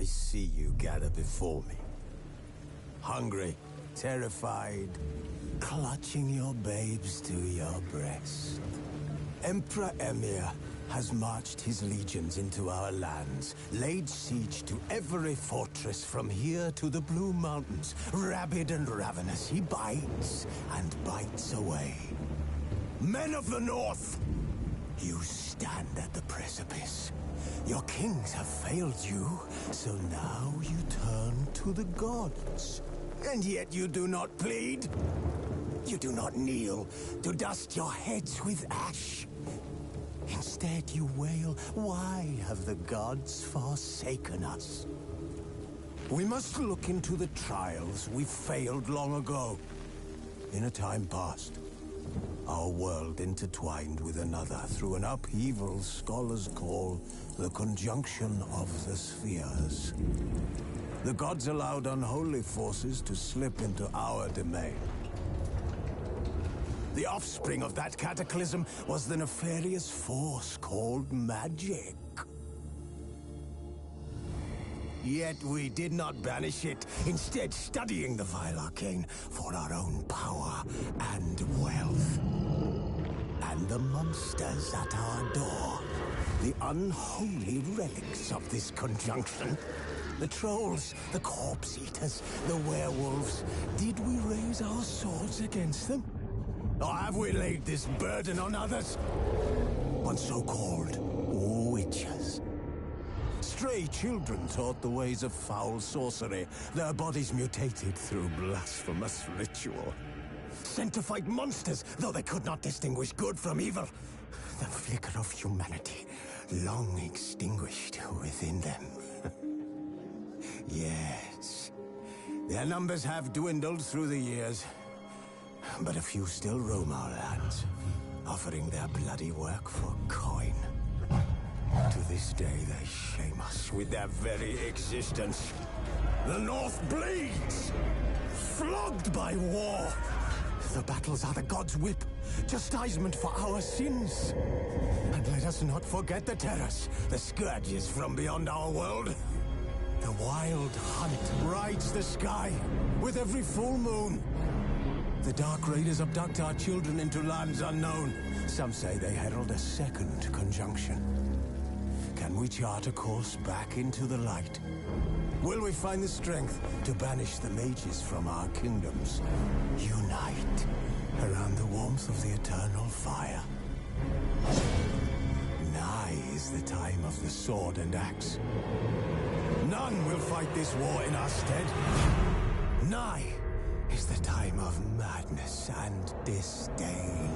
I see you gather before me. Hungry, terrified, clutching your babes to your breast. Emperor Emhyr has marched his legions into our lands, laid siege to every fortress from here to the Blue Mountains. Rabid and ravenous, he bites and bites away. Men of the North, you stand at the precipice. Your kings have failed you, so now you turn to the gods. And yet you do not plead. You do not kneel to dust your heads with ash. Instead you wail, why have the gods forsaken us? We must look into the trials we failed long ago. In a time past, our world intertwined with another through an upheaval scholars call the conjunction of the spheres. The gods allowed unholy forces to slip into our domain. The offspring of that cataclysm was the nefarious force called magic. Yet we did not banish it, instead studying the vile arcane for our own power and wealth. And the monsters at our door, the unholy relics of this conjunction. The trolls, the corpse eaters, the werewolves. Did we raise our swords against them? Or have we laid this burden on others? On so-called witches. Stray children taught the ways of foul sorcery, their bodies mutated through blasphemous ritual. Sent to fight monsters, though they could not distinguish good from evil. The flicker of humanity, long extinguished within them. Yes, their numbers have dwindled through the years. But a few still roam our lands, offering their bloody work for coin. To this day, they shame us with their very existence. The North bleeds, flogged by war. The battles are the gods' whip, chastisement for our sins. And let us not forget the terrors, the scourges from beyond our world. The wild hunt rides the sky with every full moon. The Dark Raiders abduct our children into lands unknown. Some say they herald a second conjunction. Can we chart a course back into the light? Will we find the strength to banish the mages from our kingdoms? Unite around the warmth of the eternal fire. Nigh is the time of the sword and axe. None will fight this war in our stead. Nigh is the time of madness and disdain.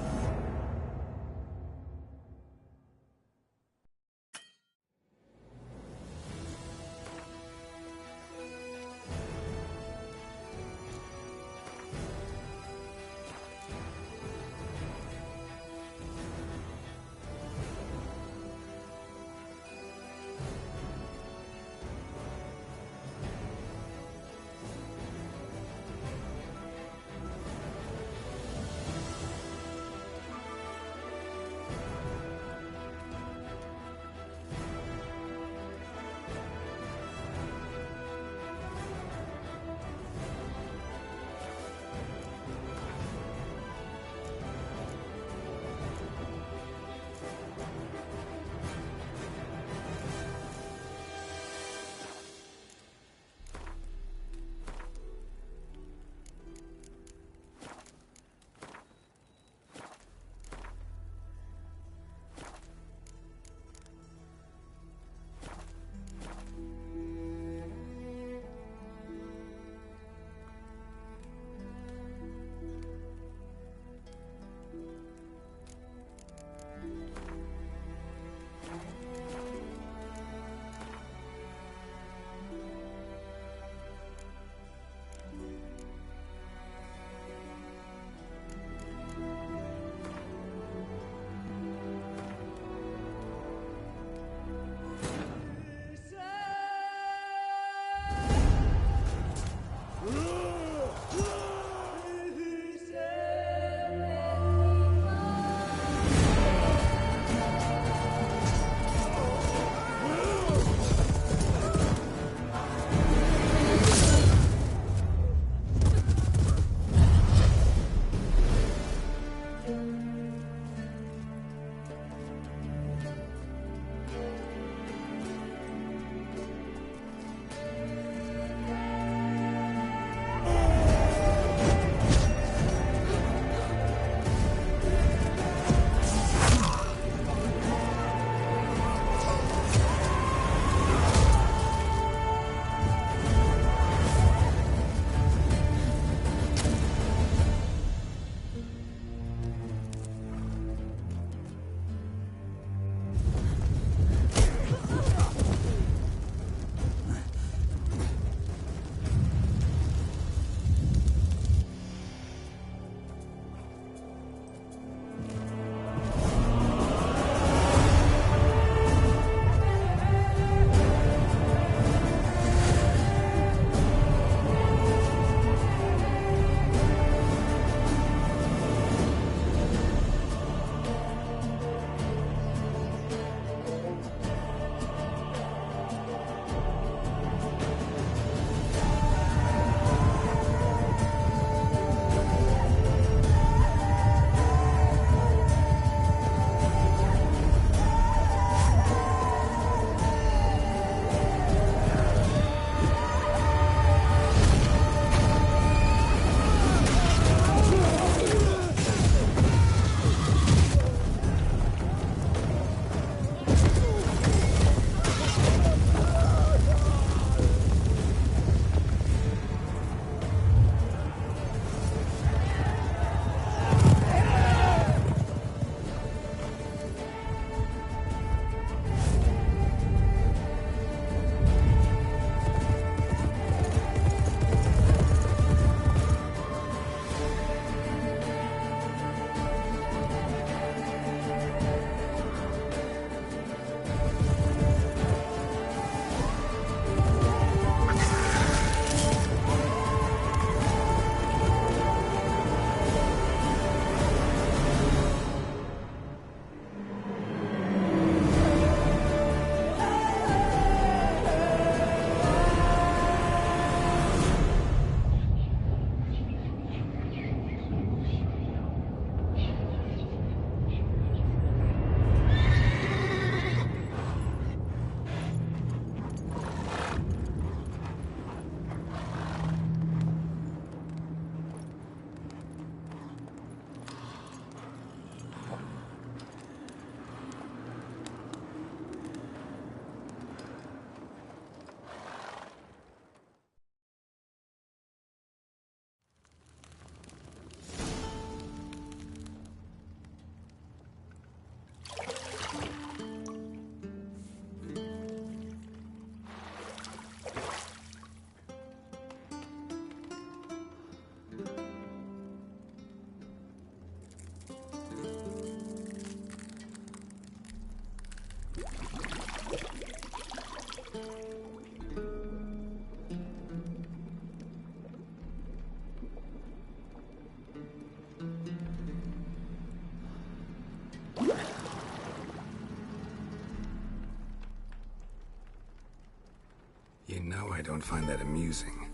know I don't find that amusing.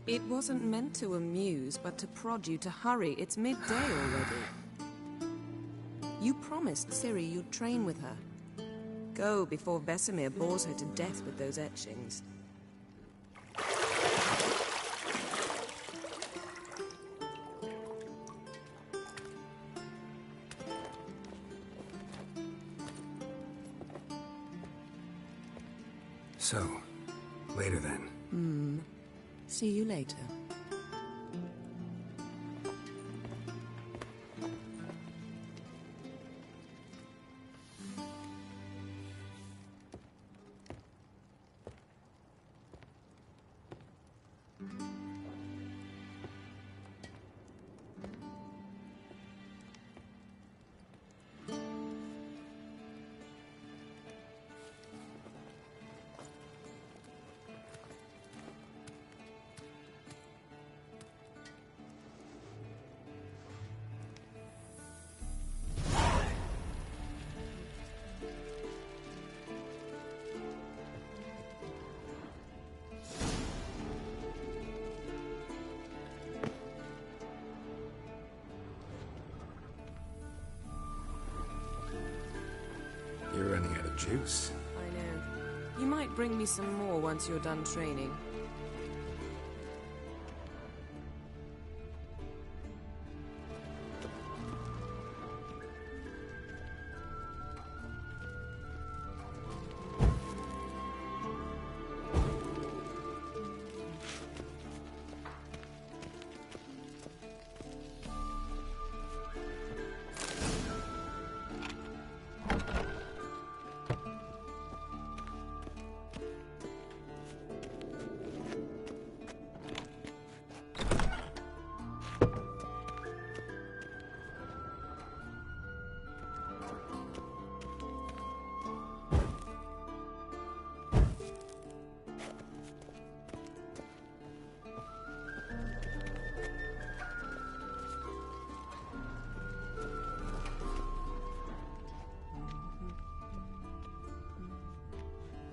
It wasn't meant to amuse, but to prod you to hurry. It's midday already. You promised Ciri you'd train with her. Go before Vesemir bores her to death with those etchings. So, later then. See you later. You're running out of juice. I know. You might bring me some more once you're done training.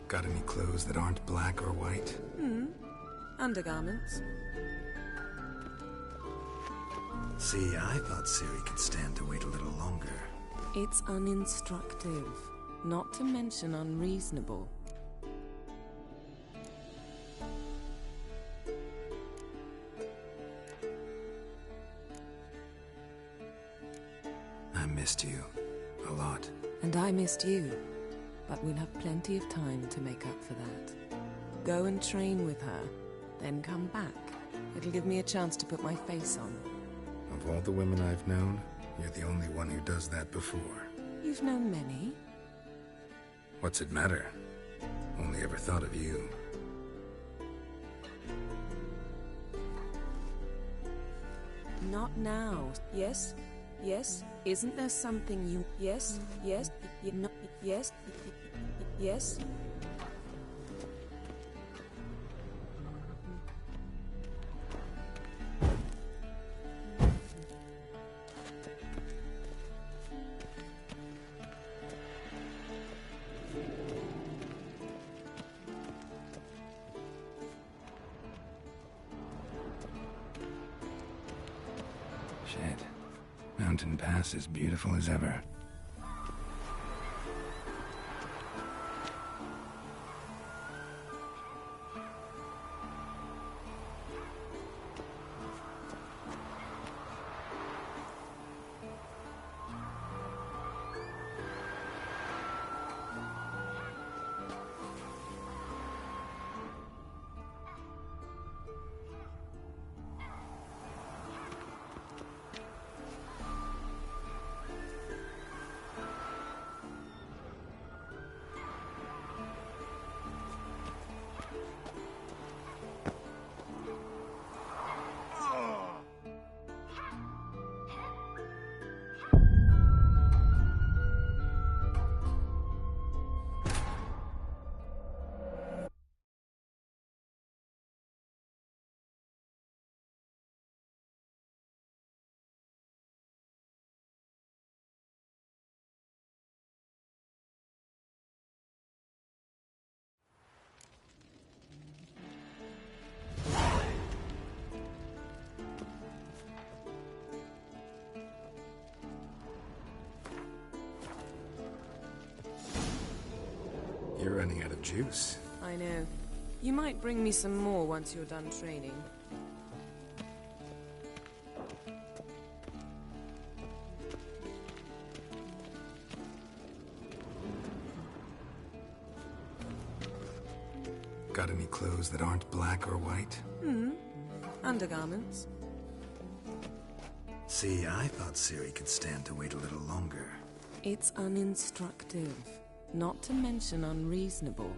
Got any clothes that aren't black or white? Undergarments. See, I thought Ciri could stand to wait a little longer. It's uninstructive, not to mention unreasonable. I missed you. A lot. And I missed you. But we'll have plenty of time to make up for that. Go and train with her, then come back. It'll give me a chance to put my face on. Of all the women I've known, you're the only one who does that before. You've known many. What's it matter? Only ever thought of you. Not now. Yes? Yes? Isn't there something you... Yes? Yes? You know... Yes? Yes? Shit. Mountain Pass is beautiful as ever. running out of juice. I know. You might bring me some more once you're done training. Got any clothes that aren't black or white? Undergarments. See, I thought Ciri could stand to wait a little longer. It's uninstructive, not to mention unreasonable.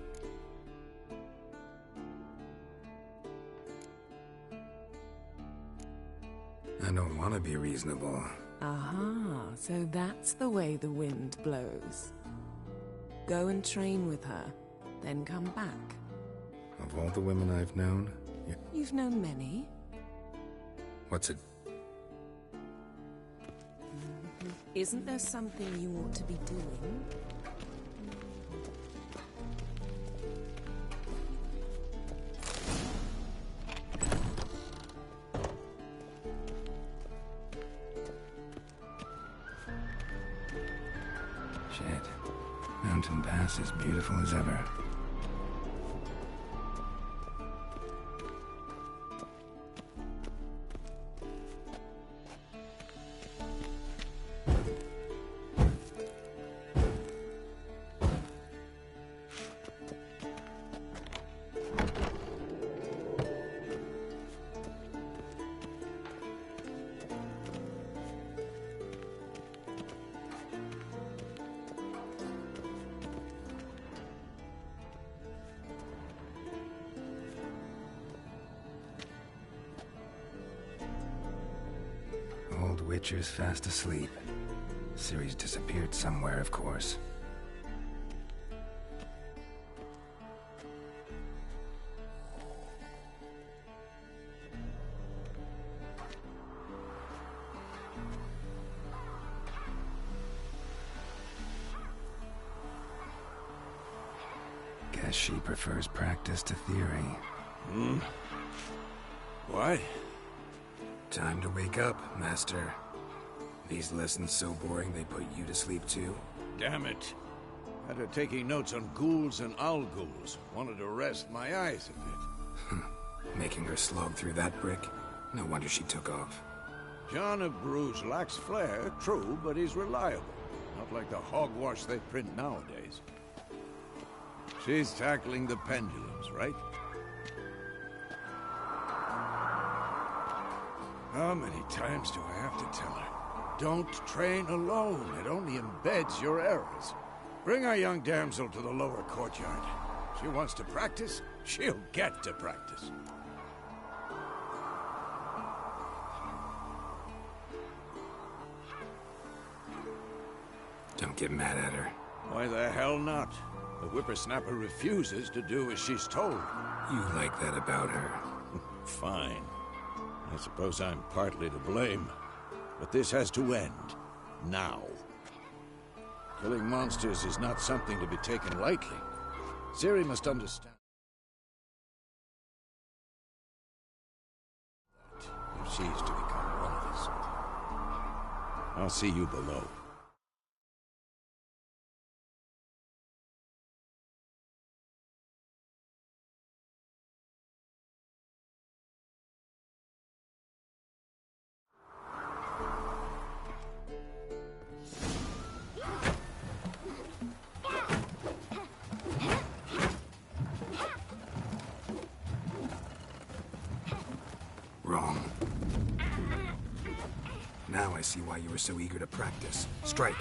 I don't want to be reasonable. Aha, so that's the way the wind blows. Go and train with her, then come back. Of all the women I've known, You've known many. what's it? Isn't there something you ought to be doing? Shit. Mountain Pass is beautiful as ever. Old Witcher's fast asleep. Ciri's disappeared somewhere, of course. Guess she prefers practice to theory. What? Time to wake up, Master. These lessons so boring they put you to sleep too? Damn it. Had her taking notes on ghouls and owl-ghouls. Wanted to rest my eyes a bit. Making her slog through that brick? No wonder she took off. John of Bruges lacks flair, true, but he's reliable. Not like the hogwash they print nowadays. She's tackling the pendulums, right? How many times do I have to tell her? Don't train alone. It only embeds your errors. Bring our young damsel to the lower courtyard. She wants to practice, she'll get to practice. Don't get mad at her. Why the hell not? The whippersnapper refuses to do as she's told. You like that about her. Fine. I suppose I'm partly to blame. But this has to end. Now. Killing monsters is not something to be taken lightly. Ciri must understand that if she's to become one of us. I'll see you below. Wrong. Now I see why you were so eager to practice. Strike.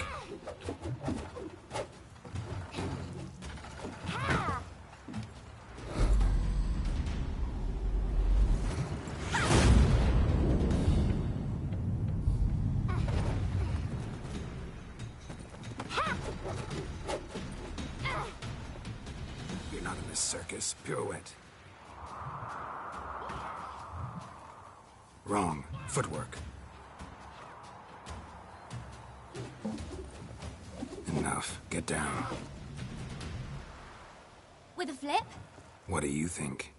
You're not in this circus. Pirouette. Wrong. Footwork. Enough. Get down. With a flip? What do you think?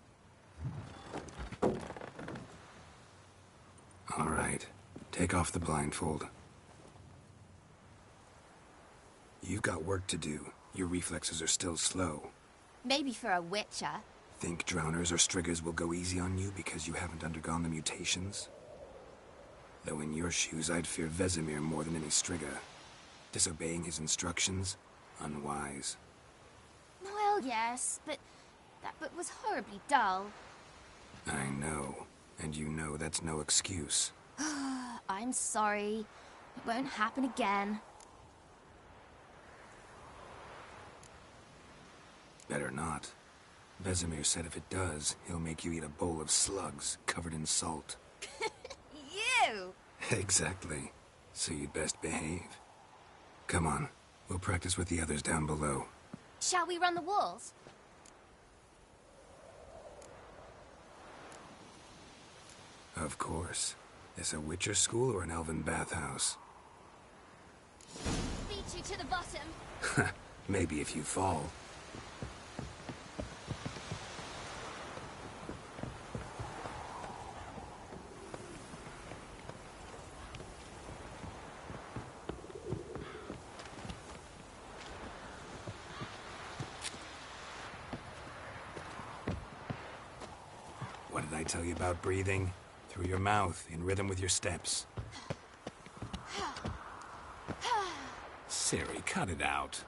All right. Take off the blindfold. You've got work to do. Your reflexes are still slow. Maybe for a witcher. Think drowners or striggers will go easy on you because you haven't undergone the mutations? Though in your shoes, I'd fear Vesemir more than any strigger. Disobeying his instructions? Unwise. Well, yes, but that book was horribly dull. I know. And you know that's no excuse. I'm sorry. It won't happen again. Better not. Vesemir said if it does, he'll make you eat a bowl of slugs covered in salt. You! Exactly. So you'd best behave. Come on. We'll practice with the others down below. Shall we run the walls? Of course. Is a Witcher school or an Elven bathhouse? Beat you to the bottom. Maybe if you fall. What did I tell you about breathing? Through your mouth, in rhythm with your steps. Ciri, cut it out.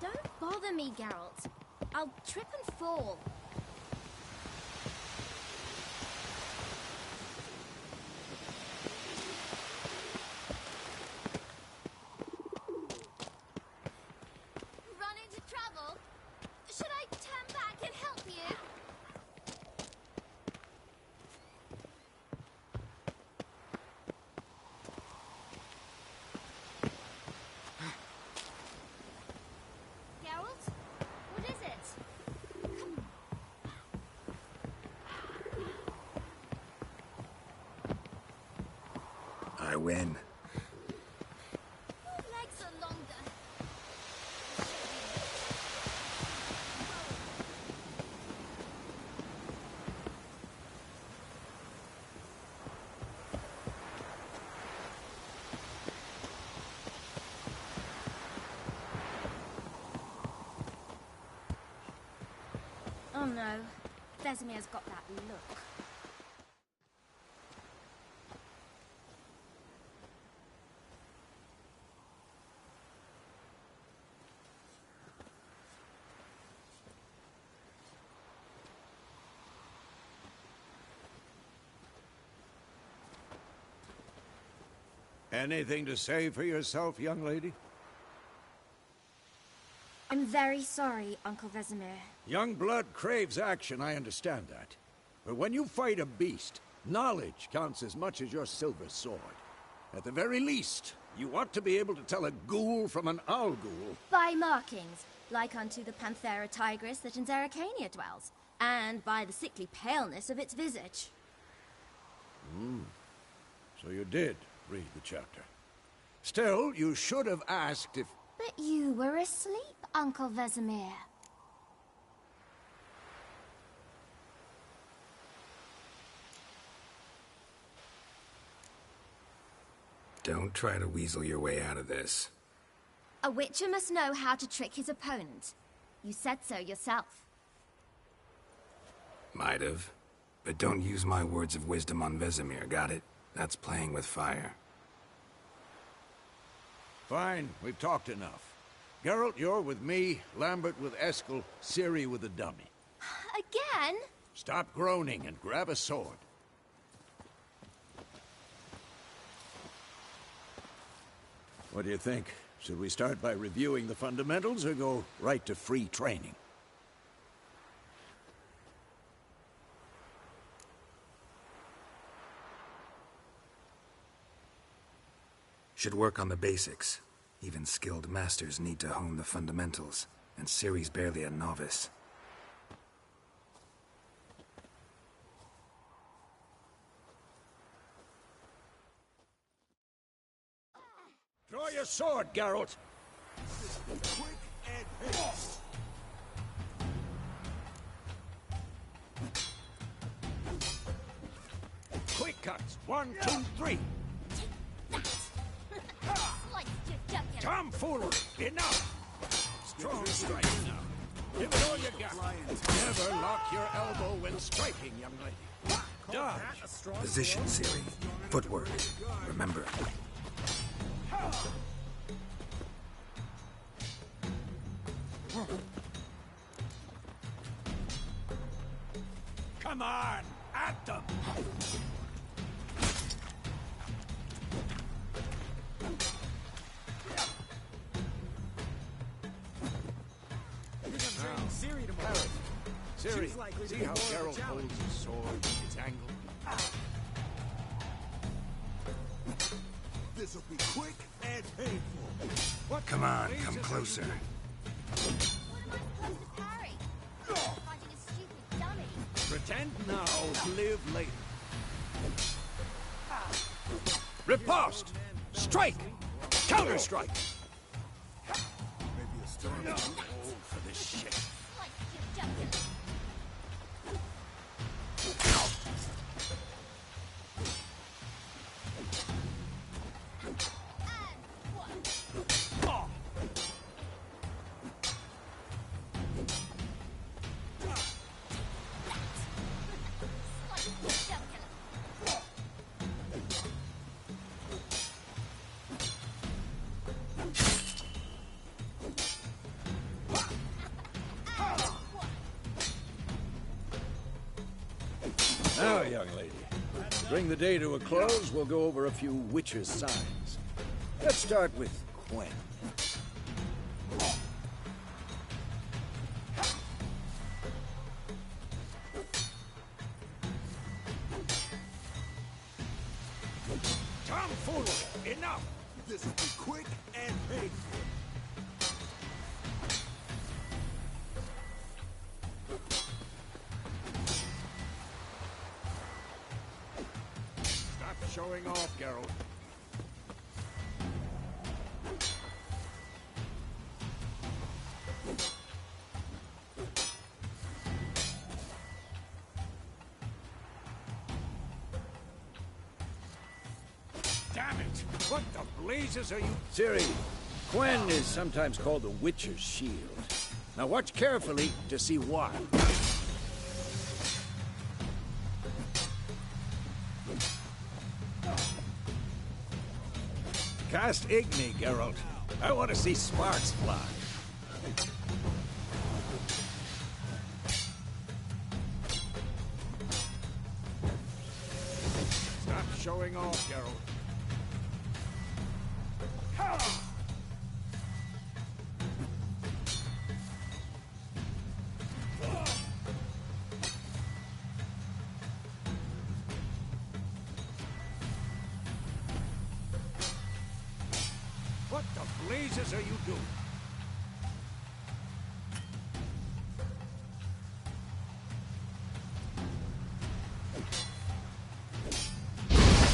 Don't bother me, Geralt. I'll trip and fall. Run into trouble? Should I turn back and help you? Geralt? What is it? Come on. I win. Your legs are longer. Oh no, Vesemir's got that look. Anything to say for yourself, young lady? I'm very sorry, Uncle Vesemir. Young blood craves action, I understand that. But when you fight a beast, knowledge counts as much as your silver sword. At the very least, you ought to be able to tell a ghoul from an owl ghoul. By markings, like unto the Panthera tigris that in Zerrikania dwells, and by the sickly paleness of its visage. So you did read the chapter. Still, you should have asked if... But you were asleep, Uncle Vesemir. Don't try to weasel your way out of this. A witcher must know how to trick his opponent. You said so yourself. Might have. But don't use my words of wisdom on Vesemir, got it? That's playing with fire. Fine, we've talked enough. Geralt, you're with me, Lambert with Eskel, Ciri with the dummy. Again? Stop groaning and grab a sword. What do you think? Should we start by reviewing the fundamentals or go right to free training? Should work on the basics. Even skilled masters need to hone the fundamentals, and Ciri's barely a novice. Draw your sword, Geralt! Quick and haste! Quick cuts! 1, 2, 3! Slice your jugular. Tomfoolery! Enough! Strong strike now. Give it all you got. Never lock your elbow when striking, young lady. Dodge. Position, Ciri. Footwork. Remember. Come on! At them! Ciri tomorrow. Ciri, see how Geralt holds his sword, its angle? This'll be quick and painful. What Come on, come closer. Harry! Fighting a stupid dummy. Pretend now, live later. Riposte! Strike! Counter-strike! Maybe a storm. No, for this shit. Like you don't. Now, young lady, to bring the day to a close, we'll go over a few witches' signs. Let's start with Quen. Tomfoolery! Enough! This'll be quick and painful. Stop showing off, Geralt. Damn it! What the blazes are you... Ciri, Quen is sometimes called the Witcher's Shield. Now watch carefully to see why. Cast Igni, Geralt. I want to see sparks fly. Stop showing off, Geralt. What the blazes are you doing?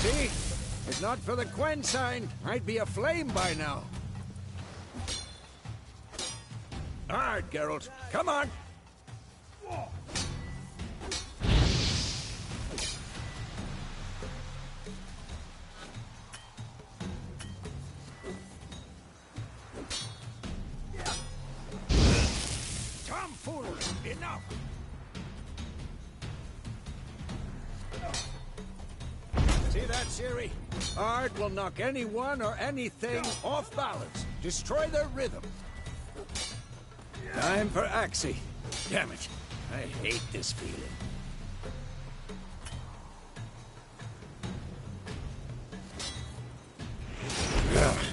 See? If not for the Quen sign, I'd be aflame by now. Hard, Geralt. Come on! Tomfoolery! Enough! See that, Ciri? Art will knock anyone or anything off balance. Destroy their rhythm. Time for Axie. Damn it. I hate this feeling. Ugh.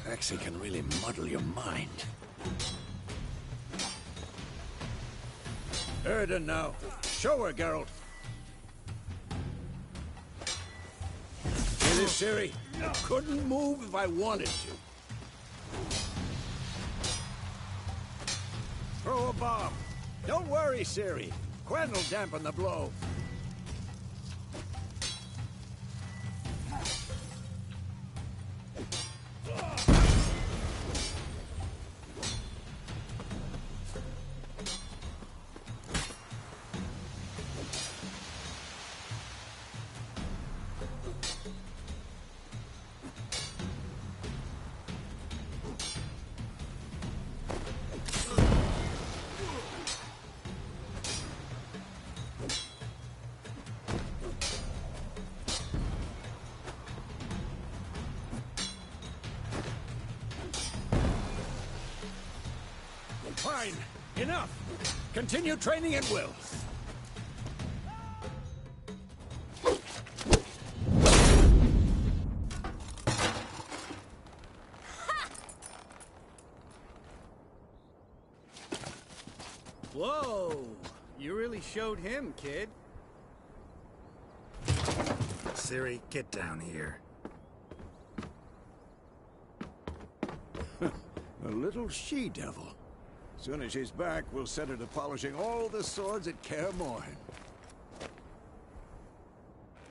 Axie can really muddle your mind. Erden now. Show her, Geralt. See this, Ciri? I couldn't move if I wanted to. Throw a bomb. Don't worry, Ciri. Quen will dampen the blow. Fine. Enough. Continue training at will. Whoa! You really showed him, kid. Ciri, get down here. A little she-devil. Soon as she's back, we'll set her to polishing all the swords at Kaer Morhen.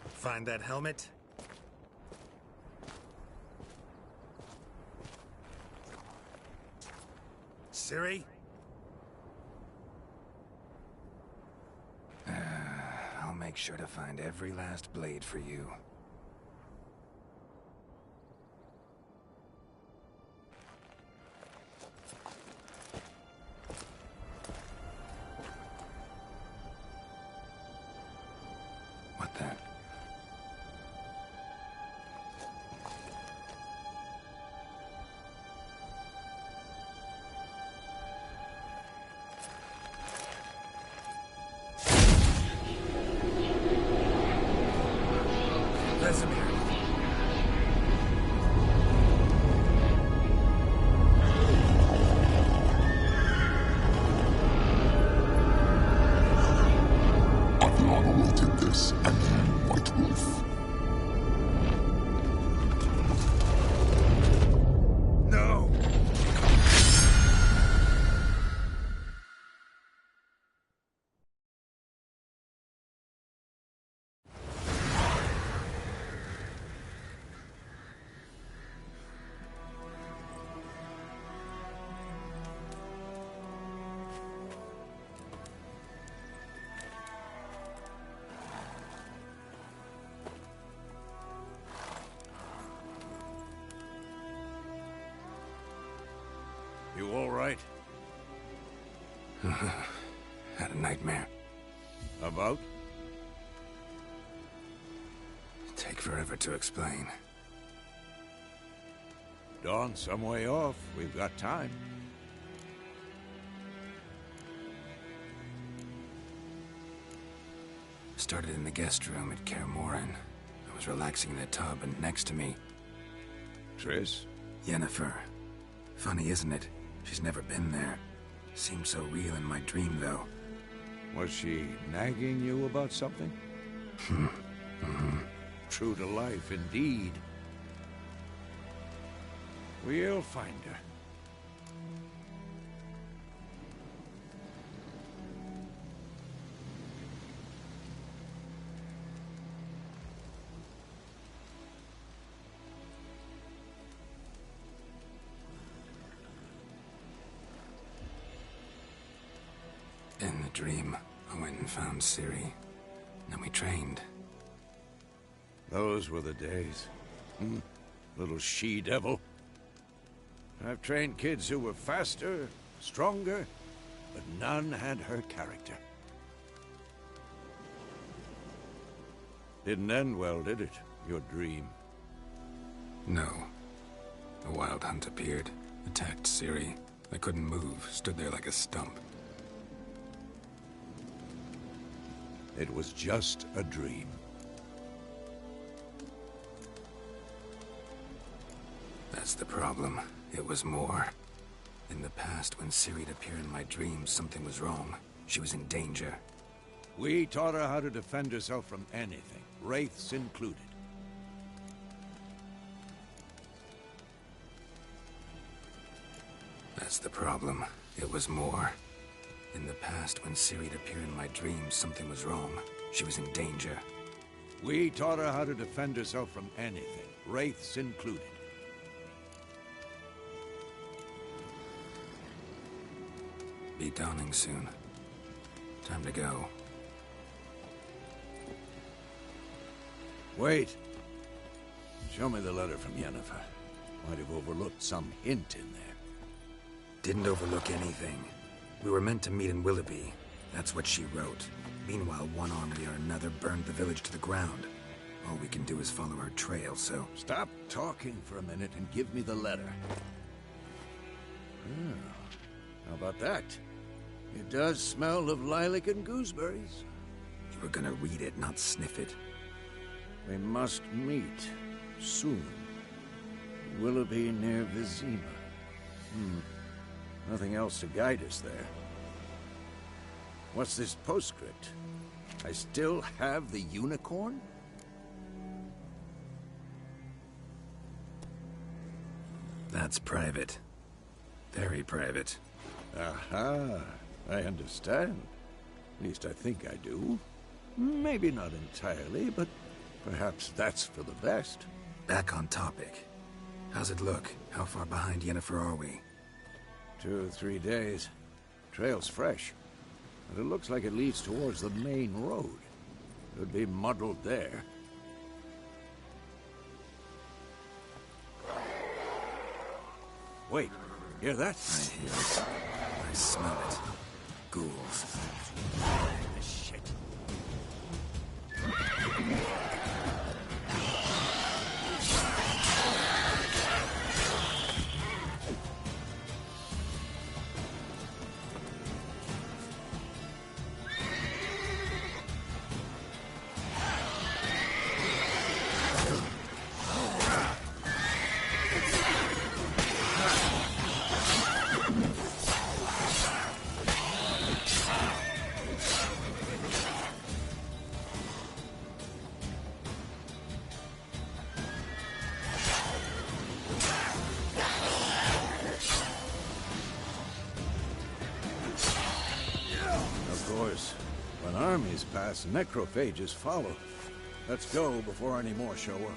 Find that helmet? Ciri? I'll make sure to find every last blade for you. What the? Vesemir. Adriana awaited this, and you, White Wolf. No! You all right? Had a nightmare. About? Take forever to explain. Dawn's some way off. We've got time. Started in the guest room at Kaer Morhen. I was relaxing in the tub, and next to me, Triss? Yennefer. Funny, isn't it? She's never been there. Seemed so real in my dream, though. Was she nagging you about something? True to life, indeed. We'll find her. In the dream, I went and found Ciri. Then we trained. Those were the days. Little she-devil. I've trained kids who were faster, stronger, but none had her character. Didn't end well, did it? Your dream? No. The Wild Hunt appeared, attacked Ciri. I couldn't move, stood there like a stump. It was just a dream. That's the problem. It was more. In the past, when Ciri'd appear in my dreams, something was wrong. She was in danger. We taught her how to defend herself from anything, wraiths included. That's the problem. It was more. In the past, when Ciri'd appear in my dreams, something was wrong. She was in danger. We taught her how to defend herself from anything, wraiths included. Be dawning soon. Time to go. Wait. Show me the letter from Yennefer. Might have overlooked some hint in there. Didn't overlook anything. We were meant to meet in Willoughby. That's what she wrote. Meanwhile, one army or another burned the village to the ground. All we can do is follow her trail, so... Stop talking for a minute and give me the letter. How about that? It does smell of lilac and gooseberries. You were gonna read it, not sniff it. We must meet soon. Willoughby near Vizima. Nothing else to guide us there. What's this postscript? I still have the unicorn? That's private. Very private. Aha, I understand. At least I think I do. Maybe not entirely, but perhaps that's for the best. Back on topic. How's it look? How far behind Yennefer are we? 2 or 3 days. Trail's fresh, but it looks like it leads towards the main road. Could be muddled there. Wait, hear that? I hear it. I smell it. Ghouls. Shit. When armies pass, necrophages follow. Let's go before any more show up.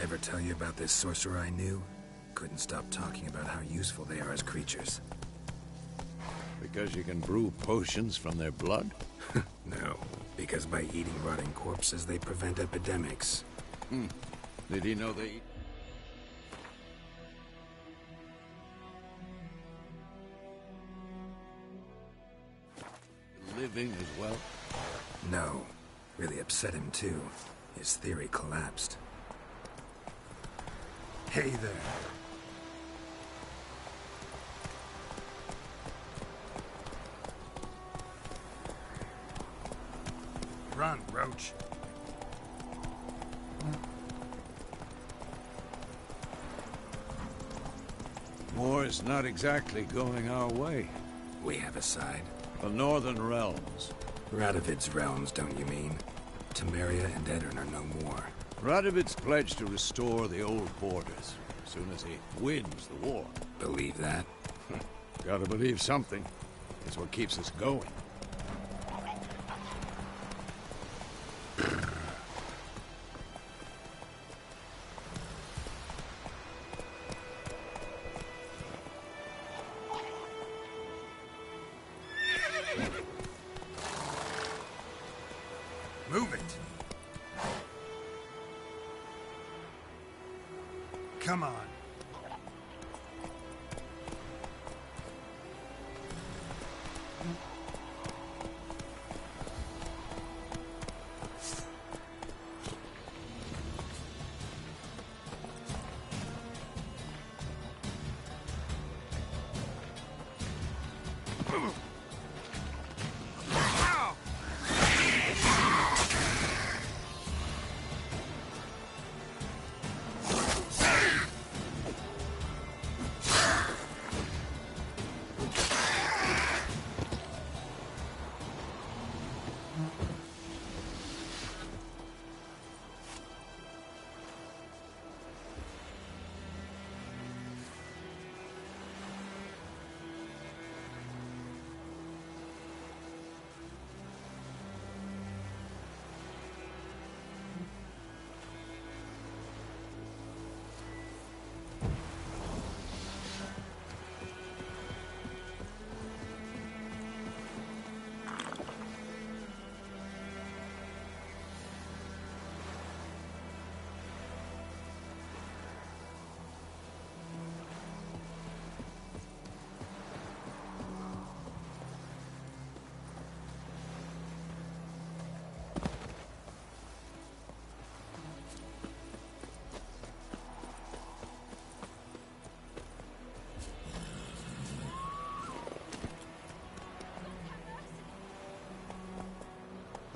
Ever tell you about this sorcerer I knew? Couldn't stop talking about how useful they are as creatures. Because you can brew potions from their blood? No, because by eating rotting corpses, they prevent epidemics. Did he know they eat? Living as well? No. Really upset him, too. His theory collapsed. Hey there. Run, Roach. War is not exactly going our way. We have a side. The Northern Realms. Radovid's realms, don't you mean? Temeria and Edirn are no more. Radovid's pledged to restore the old borders as soon as he wins the war. Believe that? Gotta believe something. It's what keeps us going. Move it! Come on.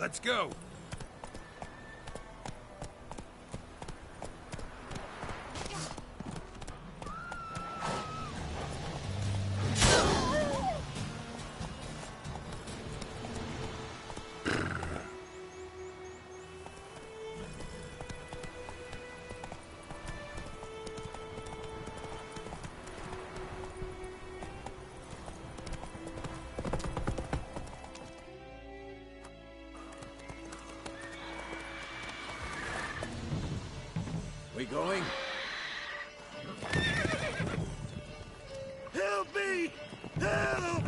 Let's go! We going? Help me! Help!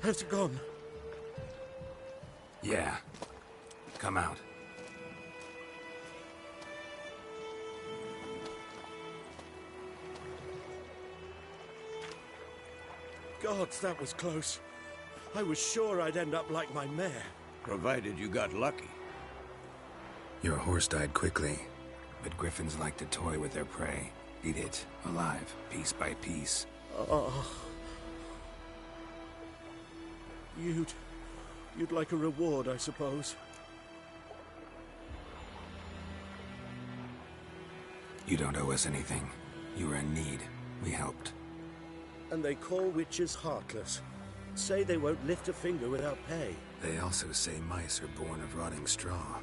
Has it gone? Yeah. Come out. Gods, that was close. I was sure I'd end up like my mare. Provided you got lucky. Your horse died quickly, but griffins like to toy with their prey. Eat it, alive, piece by piece. Oh. You'd like a reward, I suppose. You don't owe us anything. You were in need. We helped. And they call witches heartless. Say they won't lift a finger without pay. They also say mice are born of rotting straw.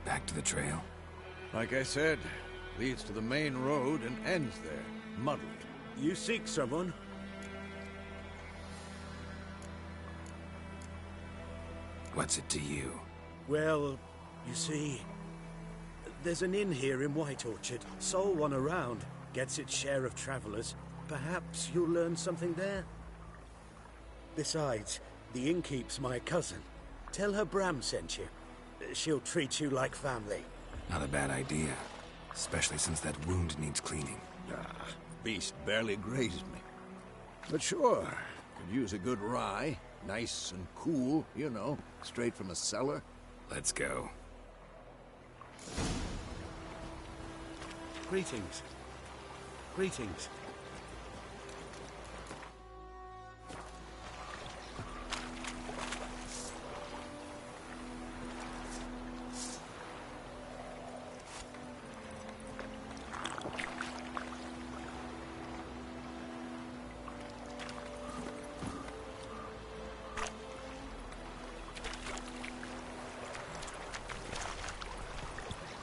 Back to the trail? Like I said, leads to the main road and ends there, muddled. You seek someone? What's it to you? Well, you see, there's an inn here in White Orchard. Sole one around. Gets its share of travelers. Perhaps you'll learn something there? Besides, the innkeep's my cousin. Tell her Bram sent you. She'll treat you like family. Not a bad idea. Especially since that wound needs cleaning. Beast barely grazed me. But sure, could use a good rye. Nice and cool, you know, straight from a cellar. Let's go. Greetings. Greetings.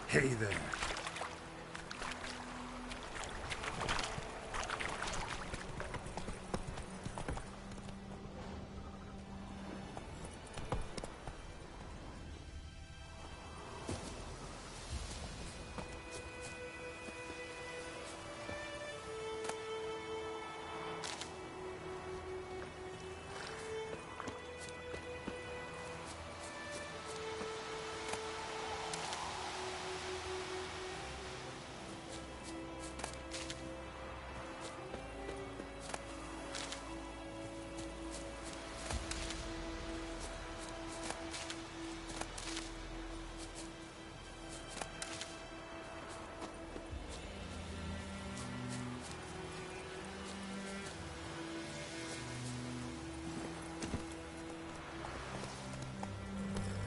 Hey there.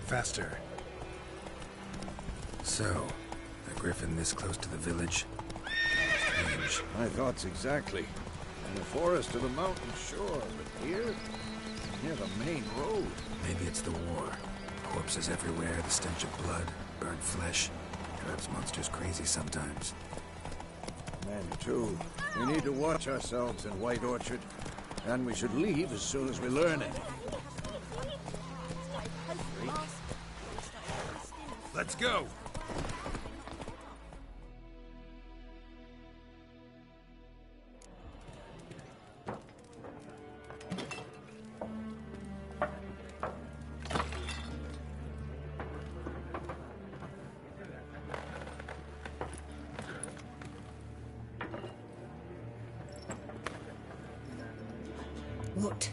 Faster. So, a griffin this close to the village? Strange. My thoughts exactly. In the forest or the mountain, sure, but here? Near the main road. Maybe it's the war. Corpses everywhere, the stench of blood, burnt flesh. Drives monsters crazy sometimes. Men, too. We need to watch ourselves in White Orchard. And we should leave as soon as we learn it. Let's go! What?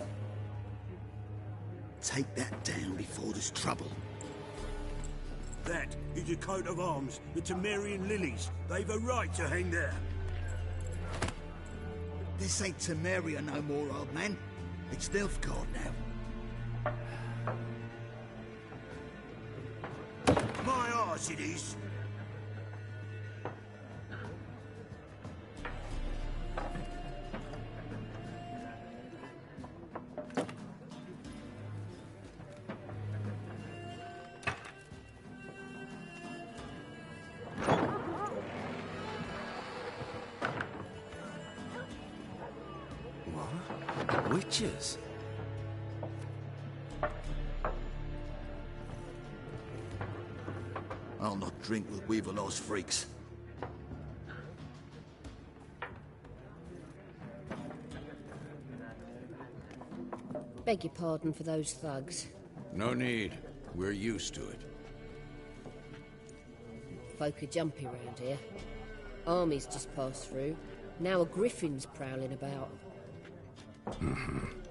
Take that down before there's trouble. That is a coat of arms, the Temerian lilies. They've a right to hang there. This ain't Temeria no more, old man. It's Nilfgaard now. My arse it is. Witches? I'll not drink with Weaverlaw's freaks. Beg your pardon for those thugs. No need. We're used to it. Folk are jumpy round here. Armies just passed through. Now a griffin's prowling about.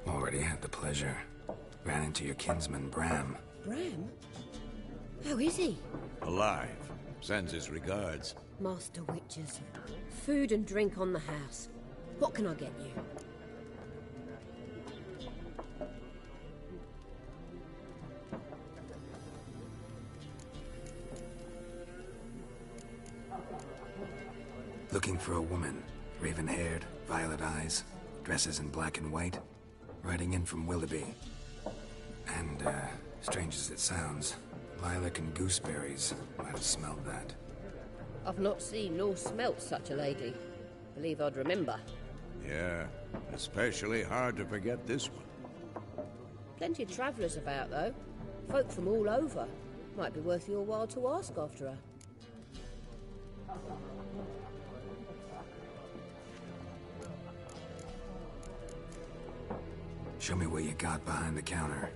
Already had the pleasure. Ran into your kinsman, Bram. Bram? How is he? Alive. Sends his regards. Master Witches. Food and drink on the house. What can I get you? Looking for a woman. Raven-haired, violet eyes, dresses in black and white. Riding in from Willoughby. And, strange as it sounds, lilac and gooseberries might have smelled that. I've not seen nor smelt such a lady. Believe I'd remember. Yeah, especially hard to forget this one. Plenty of travellers about, though. Folk from all over. Might be worth your while to ask after her. Show me what you got behind the counter.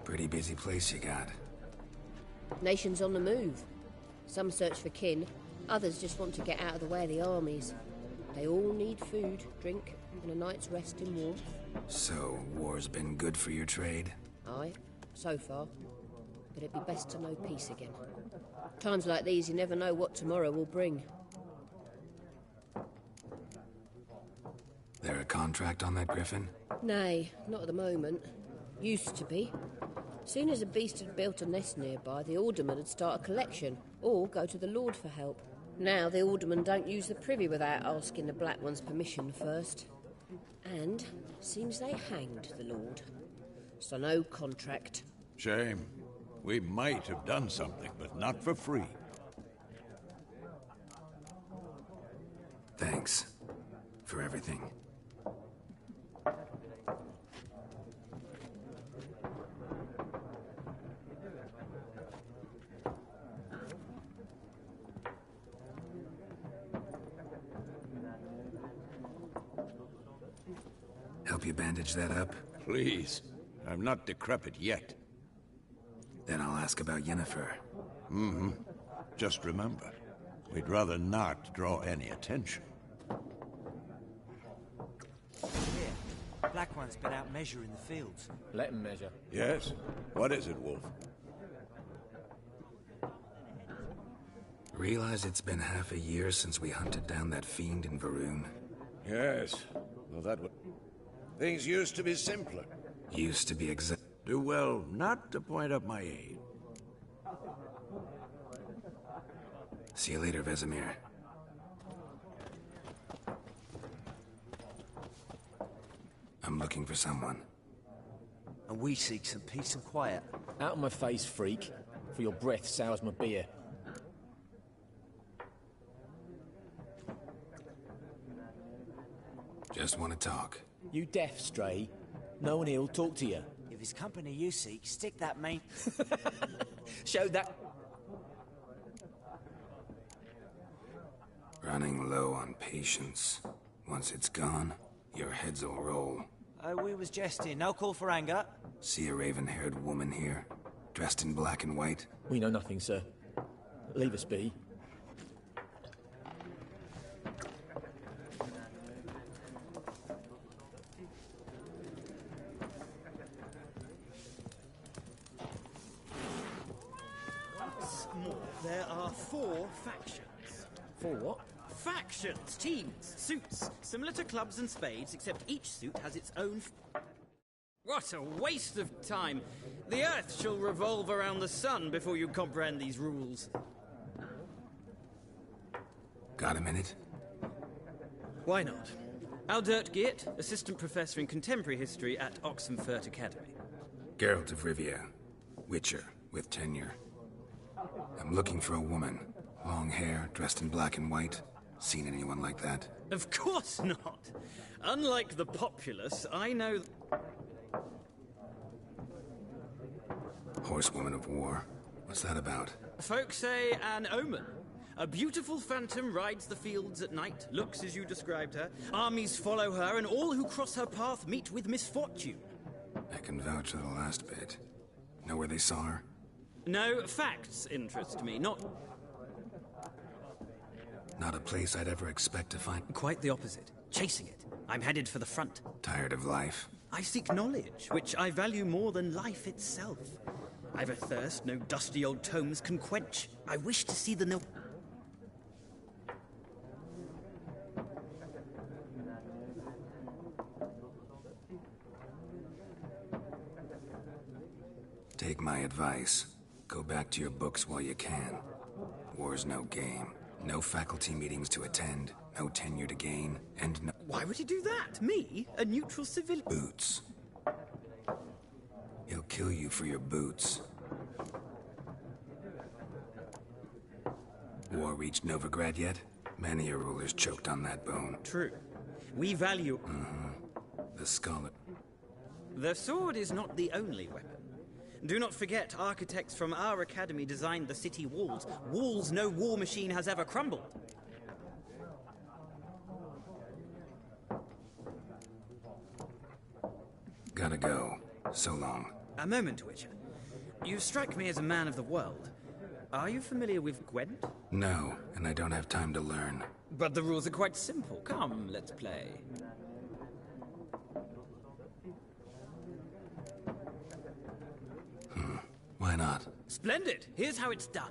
Pretty busy place you got. Nations on the move. Some search for kin, others just want to get out of the way of the armies. They all need food, drink, and a night's rest in warmth. So, war's been good for your trade? Aye, so far. But it'd be best to know peace again. Times like these, you never know what tomorrow will bring. There a contract on that griffin? Nay, not at the moment. Used to be. Soon as a beast had built a nest nearby, the alderman would start a collection, or go to the Lord for help. Now the aldermen don't use the privy without asking the Black One's permission first. And seems they hanged the Lord. So no contract. Shame. We might have done something, but not for free. Thanks for everything. Help you bandage that up? Please. I'm not decrepit yet. Then I'll ask about Yennefer. Mm-hmm. Just remember, we'd rather not draw any attention. Here, Black One's been out measuring the fields. Let him measure. Yes? What is it, Wolf? Realize it's been half a year since we hunted down that fiend in Varun? Yes. Well, that would... Things used to be simpler. Used to be Do well not to point up my aid. See you later, Vesemir. I'm looking for someone. And we seek some peace and quiet. Out of my face, freak. For your breath sours my beer. Just want to talk. You deaf, Stray? No one here'll talk to you. If it's company you seek, stick that main... Show that... Running low on patience. Once it's gone, your heads will roll. Oh, we was jesting. No call for anger. See a raven-haired woman here, dressed in black and white? We know nothing, sir. Leave us be. There are 4 factions. 4 what? Factions, teams, suits, similar to clubs and spades, except each suit has its own... What a waste of time! The Earth shall revolve around the sun before you comprehend these rules. Got a minute? Why not? Aldert Geert, Assistant Professor in Contemporary History at Oxenfurt Academy. Geralt of Rivia, Witcher, with tenure. I'm looking for a woman. Long hair, dressed in black and white. Seen anyone like that? Of course not! Unlike the populace, I know... Horsewoman of war. What's that about? Folks say an omen. A beautiful phantom rides the fields at night, looks as you described her. Armies follow her, and all who cross her path meet with misfortune. I can vouch for the last bit. Know where they saw her? No, facts interest me, not... Not a place I'd ever expect to find... Quite the opposite. Chasing it. I'm headed for the front. Tired of life? I seek knowledge, which I value more than life itself. I've a thirst no dusty old tomes can quench. I wish to see the Take my advice. Go back to your books while you can. War's no game. No faculty meetings to attend, no tenure to gain, and no... Why would he do that? Me? A neutral civilian? Boots. He'll kill you for your boots. War reached Novigrad yet? Many a ruler's choked on that bone. True. We value... The scholar... The sword is not the only weapon. Do not forget, architects from our academy designed the city walls. Walls no war machine has ever crumbled. Gotta go. So long. A moment, Witcher. You strike me as a man of the world. Are you familiar with Gwent? No, and I don't have time to learn. But the rules are quite simple. Come, let's play. Why not? Splendid! Here's how it's done.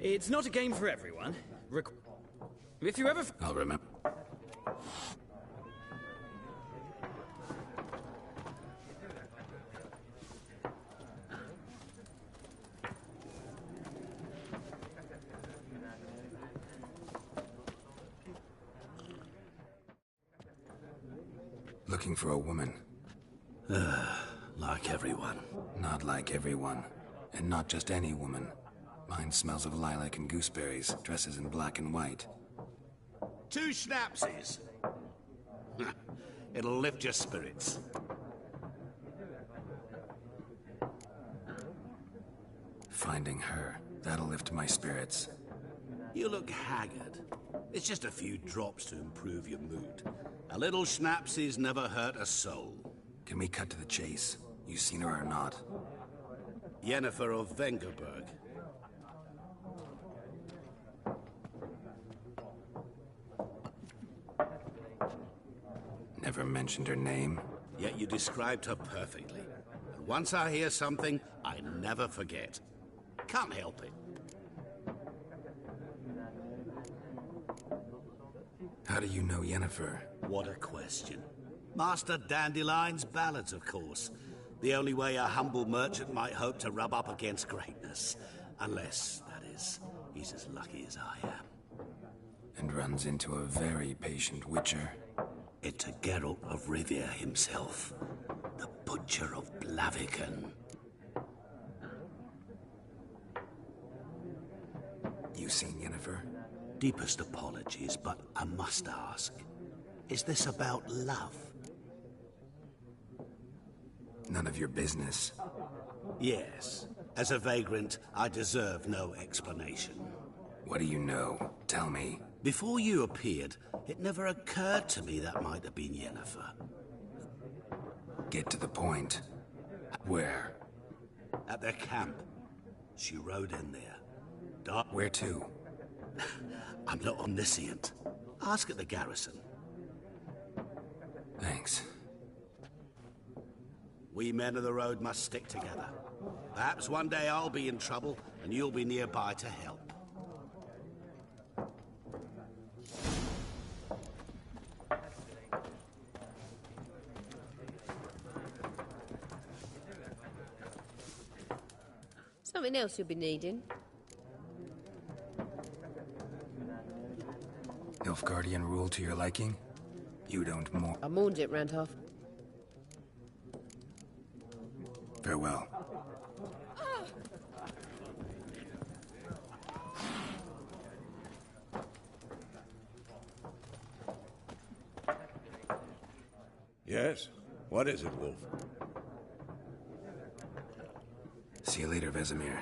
It's not a game for everyone. If you ever... I'll remember. Looking for a woman. Like everyone. Not like everyone. And not just any woman. Mine smells of lilac and gooseberries, dresses in black and white. 2 schnapsies. It'll lift your spirits. Finding her, that'll lift my spirits. You look haggard. It's just a few drops to improve your mood. A little schnapsies never hurt a soul. Can we cut to the chase? You seen her or not? Yennefer of Vengerberg. Never mentioned her name. Yet you described her perfectly. And once I hear something, I never forget. Can't help it. How do you know Yennefer? What a question. Master Dandelion's ballads, of course. The only way a humble merchant might hope to rub up against greatness. Unless, that is, he's as lucky as I am. And runs into a very patient witcher. It's a Geralt of Rivia himself. The Butcher of Blaviken. You seen Yennefer? Deepest apologies, but I must ask. Is this about love? None of your business. Yes. As a vagrant, I deserve no explanation. What do you know? Tell me. Before you appeared, it never occurred to me that might have been Yennefer. Get to the point. Where? At their camp. She rode in there. Where to? I'm not omniscient. Ask at the garrison. Thanks. We men of the road must stick together. Perhaps one day I'll be in trouble, and you'll be nearby to help. Something else you'll be needing? Nilfgaardian rule to your liking? You don't more. I mourned it, Randolph. Farewell. Yes? What is it, Wolf? See you later, Vesemir.